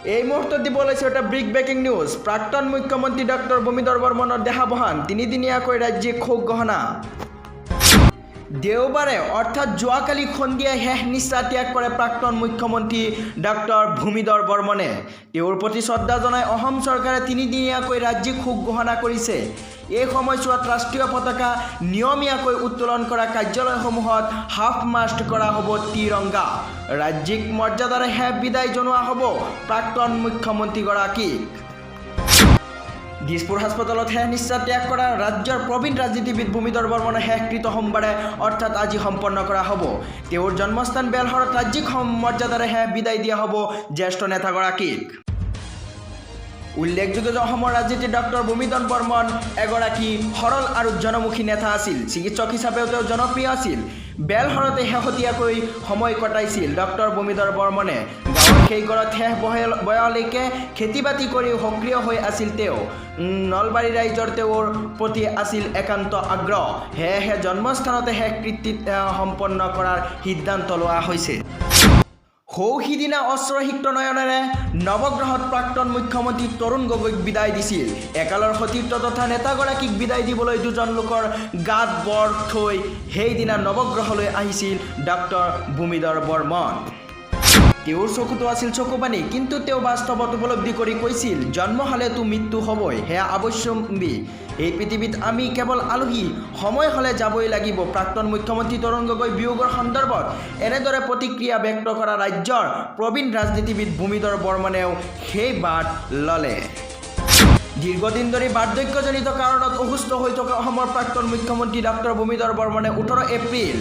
এই মুহূৰ্তত দিব লৈছে এটা ব্ৰেকিং নিউজ। প্ৰাক্তন মুখ্যমন্ত্ৰী ডক্টৰ ভূমিধৰ বৰ্মনৰ দেহাৱসান, তিনিদিনীয়াকৈ ৰাজ্যিক শোক ঘোষণা। দেওবাৰে অৰ্থাৎ যোৱাকালি সন্ধিয়াই শেষ নিশ্বাস ত্যাগ কৰে প্ৰাক্তন মুখ্যমন্ত্ৰী ডক্টৰ ভূমিধৰ বৰ্মনে। তেওঁৰ প্ৰতি শ্ৰদ্ধা জনাই অসম চৰকাৰে তিনিদিনীয়াকৈ ৰাজ্যিক শোক ঘোষণা কৰিছে। এই সময়ছোৱাত ৰাষ্ট্ৰীয় পতাকা নিয়মীয়াকৈ উত্তোলন কৰা কাৰ্যালয়সমূহত হাফ মাষ্ট কৰা হ'ব তিৰংগা। ৰাজ্যিক মৰ্যাদাৰে শেষ বিদায় জনোৱা হ'ব প্ৰাক্তন মুখ্যমন্ত্ৰীগৰাকীক। দিছপুৰ হাস্পতালত শেষ নিশ্বাস ত্যাগ কৰা ৰাজ্যৰ প্ৰবীণ ৰাজনীতিবিদ ভূমিধৰ বৰ্মনৰ শেষকৃত সোমবাৰে অৰ্থাৎ আজি সম্পন্ন কৰা হ'ব। তেওঁৰ জন্মস্থান বেলশৰত ৰাজ্যিক মৰ্যাদাৰে শেষ বিদায় দিয়া হ'ব জ্যেষ্ঠ নেতাগৰাকীক। উল্লেখযোগ্য যে অসমৰ ৰাজনীতিত ডক্টৰ ভূমিধৰ বৰ্মন এগৰাকী সৰল আৰু জনমুখী নেতা আছিল। চিকিৎসক হিচাপেও তেওঁ জনপ্ৰিয় আছিল। বেলশৰতে শেহতীয়াকৈ সময় কটাইছিল ডক্টৰ ভূমিধৰ বৰ্মনে। গাঁৱৰ সেই ঘৰত শেষ বয়সলৈকে খেতি বাতি কৰি সক্ৰিয় হৈ আছিল তেওঁ। নলবাৰী ৰাইজৰ তেওঁৰ প্ৰতি আছিল একান্ত আগ্ৰহ। সেয়েহে জন্মস্থানতে শেষকৃত্য সম্পন্ন কৰাৰ সিদ্ধান্ত লোৱা হৈছে। সিদিনা অস্ত্ৰসিক্ত নয়নেৰে নৱগ্ৰহত প্ৰাক্তন মুখ্যমন্ত্ৰী তৰুণ গগৈক বিদায় দিছিল। একালৰ সতীৰ্থ তথা নেতাগৰাকীক বিদায় দিবলৈ দুজন লোকৰ গাত বৰ থৈ সেইদিনা নৱগ্ৰহলৈ আহিছিল ডক্টৰ ভূমিধৰ বৰ্মন। তেওঁৰ চকুতো আছিল চকুপানী, কিন্তু তেওঁ বাস্তৱত উপলব্ধি কৰি কৈছিল, জন্ম হ'লেতো মৃত্যু হ'বই, সেয়া আৱশ্যম্বী। এই পৃথিৱীত আমি কেৱল আলহী, সময় হ'লে যাবই লাগিব। প্ৰাক্তন মুখ্যমন্ত্ৰী তৰুণ গগৈ বিয়োগৰ সন্দৰ্ভত এনেদৰে প্ৰতিক্ৰিয়া ব্যক্ত কৰা ৰাজ্যৰ প্ৰবীণ ৰাজনীতিবিদ ভূমিধৰ বৰ্মনেও সেই বাট ল'লে। দীৰ্ঘদিন ধৰি বাৰ্ধক্যজনিত কাৰণত অসুস্থ হৈ থকা অসমৰ প্ৰাক্তন মুখ্যমন্ত্ৰী ডক্টৰ ভূমিধৰ বৰ্মনে 18 এপ্ৰিল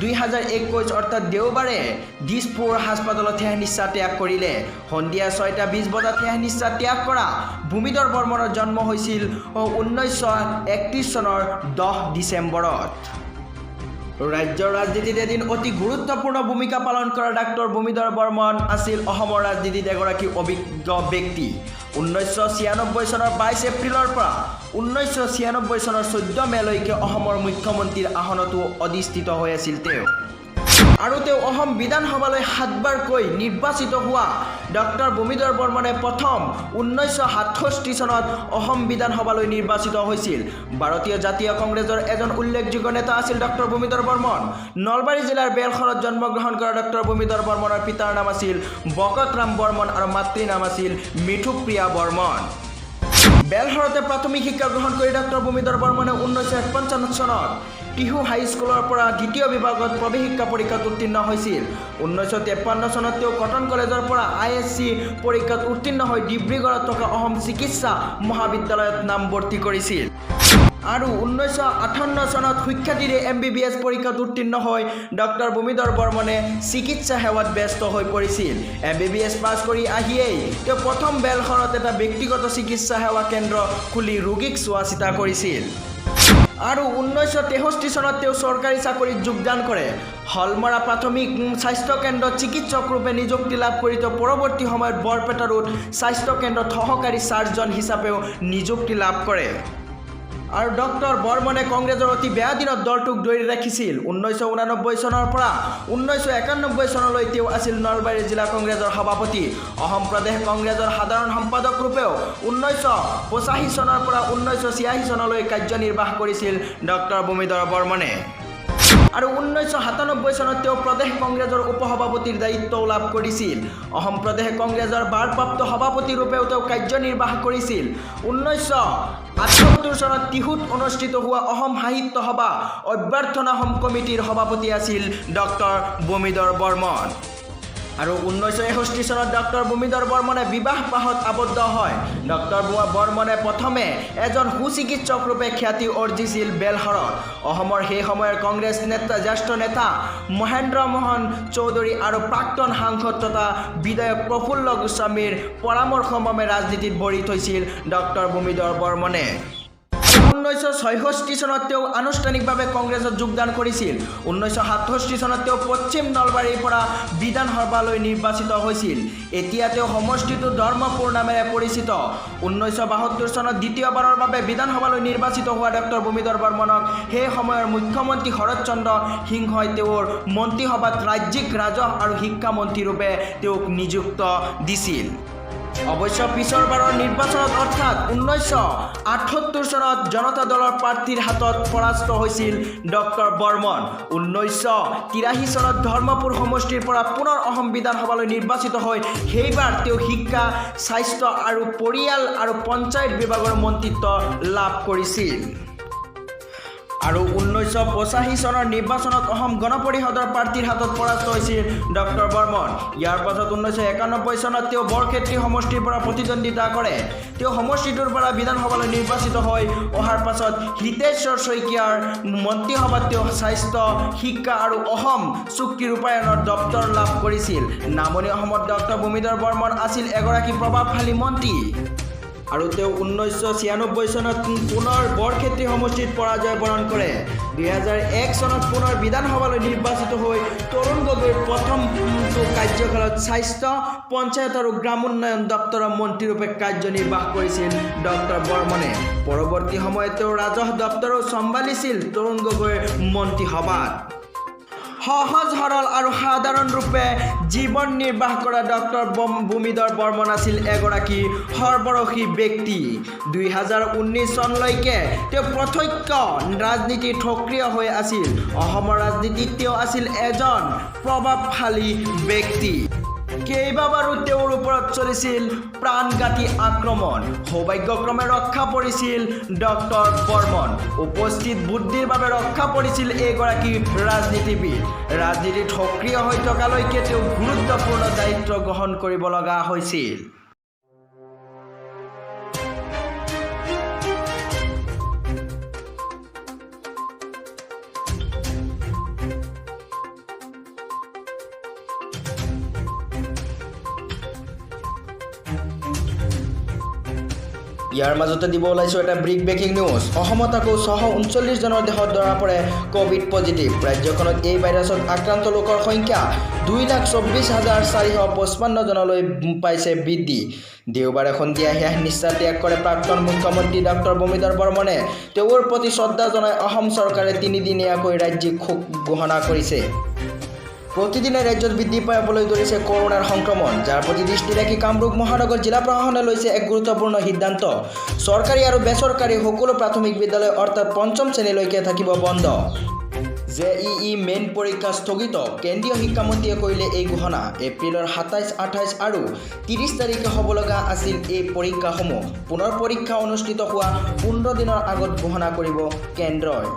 2021 অৰ্থাৎ দেওবাৰে দিছপুৰ হাস্পতালত শেষ নিশ্বাস ত্যাগ কৰিলে। সন্ধিয়া 6:20 বজাত শেষ নিশ্বাস ত্যাগ কৰা ভূমিধৰ বৰ্মনৰ জন্ম হৈছিল 1931 চনৰ 10 ডিচেম্বৰত। ৰাজ্যৰ ৰাজনীতিত এদিন অতি গুৰুত্বপূৰ্ণ ভূমিকা পালন কৰা ডক্টৰ ভূমিধৰ বৰ্মন আছিল অসমৰ ৰাজনীতিত এগৰাকী অভিজ্ঞ ব্যক্তি। 1996 চনৰ 22 এপ্ৰিলৰ পৰা 1996 চনৰ 14 মেলৈকে অসমৰ মুখ্যমন্ত্ৰীৰ আসনতো অধিষ্ঠিত হৈ আছিল তেওঁ। আৰু তেওঁ অসম বিধানসভালৈ 7বাৰকৈ নিৰ্বাচিত হোৱা ডক্টৰ ভূমিধৰ বৰ্মনে প্ৰথম 1967 চনত অসম বিধানসভালৈ নিৰ্বাচিত হৈছিল। ভাৰতীয় জাতীয় কংগ্ৰেছৰ এজন উল্লেখযোগ্য নেতা আছিল ডক্টৰ ভূমিধৰ বৰ্মন। নলবাৰী জিলাৰ বেলশৰত জন্মগ্ৰহণ কৰা ডক্টৰ ভূমিধৰ বৰ্মনৰ পিতাৰ নাম আছিল বকতৰাম বৰ্মন আৰু মাতৃৰ নাম আছিল মিঠুপ্ৰিয়া বৰ্মন। বেলশৰতে প্ৰাথমিক শিক্ষা গ্ৰহণ কৰি ডক্টৰ ভূমিধৰ বৰ্মনে 1955 চনত টিহু হাইস্কুলৰ পৰা দ্বিতীয় বিভাগত প্ৰৱেশ শিক্ষা পৰীক্ষাত উত্তীৰ্ণ হৈছিল। 1953 চনত তেওঁ কটন কলেজৰ পৰা ISC পৰীক্ষাত উত্তীৰ্ণ হৈ ডিব্ৰুগড়ত থকা অসম চিকিৎসা মহাবিদ্যালয়ত নামভৰ্তি কৰিছিল। আৰু 1958 চনত সুখ্যাতিৰে MBBS পৰীক্ষাত উত্তীৰ্ণ হৈ ডক্টৰ ভূমিধৰ বৰ্মনে চিকিৎসা সেৱাত ব্যস্ত হৈ পৰিছিল। MBBS পাছ কৰি আহিয়েই তেওঁ প্ৰথম বেলশৰত এটা ব্যক্তিগত চিকিৎসা সেৱা কেন্দ্ৰ খুলি ৰোগীক চোৱা চিতা কৰিছিল। আৰু 1963 চনত তেওঁ চৰকাৰী চাকৰিত যোগদান কৰে। হলমৰা প্ৰাথমিক স্বাস্থ্য কেন্দ্ৰত চিকিৎসক ৰূপে নিযুক্তি লাভ কৰি তেওঁ পৰৱৰ্তী সময়ত বৰপেটা ৰোড স্বাস্থ্য কেন্দ্ৰত সহকাৰী চাৰ্জন হিচাপেও নিযুক্তি লাভ কৰে। আৰু ডক্টৰ বৰ্মনে কংগ্ৰেছৰ অতি বেয়া দিনত দলটোক ধৰি ৰাখিছিল। 1989 চনৰ পৰা 1991 চনলৈ তেওঁ আছিল নলবাৰী জিলা কংগ্ৰেছৰ সভাপতি। অসম প্ৰদেশ কংগ্ৰেছৰ সাধাৰণ সম্পাদক ৰূপেও 1985 চনৰ পৰা 1986 চনলৈ কাৰ্যনিৰ্বাহ কৰিছিল ডক্টৰ ভূমিধৰ বৰ্মনে। আৰু 1997 চনত তেওঁ প্ৰদেশ কংগ্ৰেছৰ উপসভাপতিৰ দায়িত্বও লাভ কৰিছিল। অসম প্ৰদেশ কংগ্ৰেছৰ ভাৰপ্ৰাপ্ত সভাপতি ৰূপেও তেওঁ কাৰ্যনিৰ্বাহ কৰিছিল। 1978 চনত টিহুত অনুষ্ঠিত হোৱা অসম সাহিত্য সভা অভ্যৰ্থনা সম কমিটিৰ সভাপতি আছিল ডক্টৰ ভূমিধৰ বৰ্মন। আৰু 1961 চনত ডক্টৰ ভূমিধৰ বৰ্মনে বিবাহপাশত আবদ্ধ হয়। ডক্টৰ বৰ্মনে প্ৰথমে এজন সুচিকিৎসক ৰূপে খ্যাতি অৰ্জিছিল বেলশৰত। অসমৰ সেই সময়ৰ কংগ্ৰেছ জ্যেষ্ঠ নেতা মহেন্দ্ৰ মোহন চৌধুৰী আৰু প্ৰাক্তন সাংসদ তথা বিধায়ক প্ৰফুল্ল গোস্বামীৰ পৰামৰ্শমৰ্মে ৰাজনীতিত ভৰি থৈছিল ডক্টৰ ভূমিধৰ বৰ্মনে। 1966 চনত তেওঁ আনুষ্ঠানিকভাৱে কংগ্ৰেছত যোগদান কৰিছিল। 1967 চনত তেওঁ পশ্চিম নলবাৰীৰ পৰা বিধানসভালৈ নিৰ্বাচিত হৈছিল। এতিয়া তেওঁ সমষ্টিটো ধৰ্মপুৰ নামেৰে পৰিচিত। 1972 চনত দ্বিতীয়বাৰৰ বাবে বিধানসভালৈ নিৰ্বাচিত হোৱা ডক্টৰ ভূমিধৰ বৰ্মনক সেই সময়ৰ মুখ্যমন্ত্ৰী শৰৎচন্দ্ৰ সিংহই তেওঁৰ মন্ত্ৰীসভাত ৰাজ্যিক ৰাজহ আৰু শিক্ষা মন্ত্ৰী ৰূপে তেওঁক নিযুক্ত দিছিল। অৱশ্য পিছৰবাৰৰ নিৰ্বাচনত অৰ্থাৎ 1978 চনত জনতা দলৰ প্ৰাৰ্থীৰ হাতত পৰাস্ত হৈছিল ডক্টৰ বৰ্মন। 1983 চনত ধৰ্মপুৰ সমষ্টিৰ পৰা পুনৰ অসম বিধানসভালৈ নিৰ্বাচিত হৈ সেইবাৰ তেওঁ শিক্ষা, স্বাস্থ্য আৰু পৰিয়াল আৰু পঞ্চায়ত বিভাগৰ মন্ত্ৰীত্ব লাভ কৰিছিল। আৰু 1985 চনৰ নিৰ্বাচনত অসম গণ পৰিষদৰ প্ৰাৰ্থীৰ হাতত পৰাস্ত হৈছিল ডক্টৰ বৰ্মন। ইয়াৰ পাছত 1991 চনত তেওঁ বৰক্ষেত্ৰী সমষ্টিৰ পৰা প্ৰতিদ্বন্দ্বিতা কৰে। তেওঁ সমষ্টিটোৰ পৰা বিধানসভালৈ নিৰ্বাচিত হৈ অহাৰ পাছত হিতেশ্বৰ শইকীয়াৰ মন্ত্ৰীসভাত তেওঁ স্বাস্থ্য, শিক্ষা আৰু অসম চুক্তি ৰূপায়ণৰ দপ্তৰ লাভ কৰিছিল। নামনি অসমত ডক্টৰ ভূমিধৰ বৰ্মন আছিল এগৰাকী প্ৰভাৱশালী মন্ত্ৰী। আৰু তেওঁ 1996 চনত পুনৰ বৰক্ষেত্ৰী সমষ্টিত পৰাজয় বৰণ কৰে। 2001 চনত পুনৰ বিধানসভালৈ নিৰ্বাচিত হৈ তৰুণ গগৈৰ প্ৰথমটো কাৰ্যকালত স্বাস্থ্য, পঞ্চায়ত আৰু গ্ৰাম উন্নয়ন দপ্তৰৰ মন্ত্ৰীৰূপে কাৰ্যনিৰ্বাহ কৰিছিল ডক্টৰ বৰ্মনে। পৰৱৰ্তী সময়ত তেওঁ ৰাজহ দপ্তৰো চম্ভালিছিল তৰুণ গগৈৰ মন্ত্ৰীসভাত। সহজ সৰল আৰু সাধাৰণ ৰূপে জীৱন নিৰ্বাহ কৰা ডক্টৰ ভূমিধৰ বৰ্মন আছিল এগৰাকী সৰ্বৰসী ব্যক্তি। 2019 চনলৈকে তেওঁ প্ৰত্যক্ষ ৰাজনীতিত সক্ৰিয় হৈ আছিল। অসমৰ ৰাজনীতিত তেওঁ আছিল এজন প্ৰভাৱশালী ব্যক্তি। কেইবাবাৰো তেওঁৰ ওপৰত চলিছিল প্ৰাণঘাতী আক্ৰমণ। সৌভাগ্যক্ৰমে ৰক্ষা পৰিছিল ডক্টৰ বৰ্মন। উপস্থিত বুদ্ধিৰ বাবে ৰক্ষা পৰিছিল এইগৰাকী ৰাজনীতিবিদ। ৰাজনীতিত সক্ৰিয় হৈ থকালৈকে তেওঁ গুৰুত্বপূৰ্ণ দায়িত্ব গ্ৰহণ কৰিব লগা হৈছিল। ইয়াৰ মাজতে দিব ওলাইছোঁ এটা ব্ৰেকিং নিউজ। অসমত আকৌ 639 জনৰ দেহত ধৰা পৰে ক'ভিড পজিটিভ। ৰাজ্যখনত এই ভাইৰাছত আক্ৰান্ত লোকৰ সংখ্যা 2,24,455 জনলৈ পাইছে বৃদ্ধি। দেওবাৰে সন্ধিয়া শেষ নিশ্বাস ত্যাগ কৰে প্ৰাক্তন মুখ্যমন্ত্ৰী ডক্টৰ ভূমিধৰ বৰ্মনে। তেওঁৰ প্ৰতি শ্ৰদ্ধা জনাই অসম চৰকাৰে 3 দিনীয়াকৈ ৰাজ্যিক শোক ঘোষণা কৰিছে। প্ৰতিদিনে ৰাজ্যত বৃদ্ধি পাবলৈ ধৰিছে কৰোনাৰ সংক্ৰমণ, যাৰ প্ৰতি দৃষ্টি ৰাখি কামৰূপ মহানগৰ জিলা প্ৰশাসনে লৈছে এক গুৰুত্বপূৰ্ণ সিদ্ধান্ত। চৰকাৰী আৰু বেচৰকাৰী সকলো প্ৰাথমিক বিদ্যালয় অৰ্থাৎ 5ম শ্ৰেণীলৈকে থাকিব বন্ধ। JEE মেইন পৰীক্ষা স্থগিত। কেন্দ্ৰীয় শিক্ষামন্ত্ৰীয়ে কৰিলে এই ঘোষণা। এপ্ৰিলৰ 27, 28 আৰু 30 তাৰিখে হ'ব লগা আছিল এই পৰীক্ষাসমূহ পুনৰ পৰীক্ষা অনুষ্ঠিত হোৱা 15 দিনৰ আগত ঘোষণা কৰিব কেন্দ্ৰই।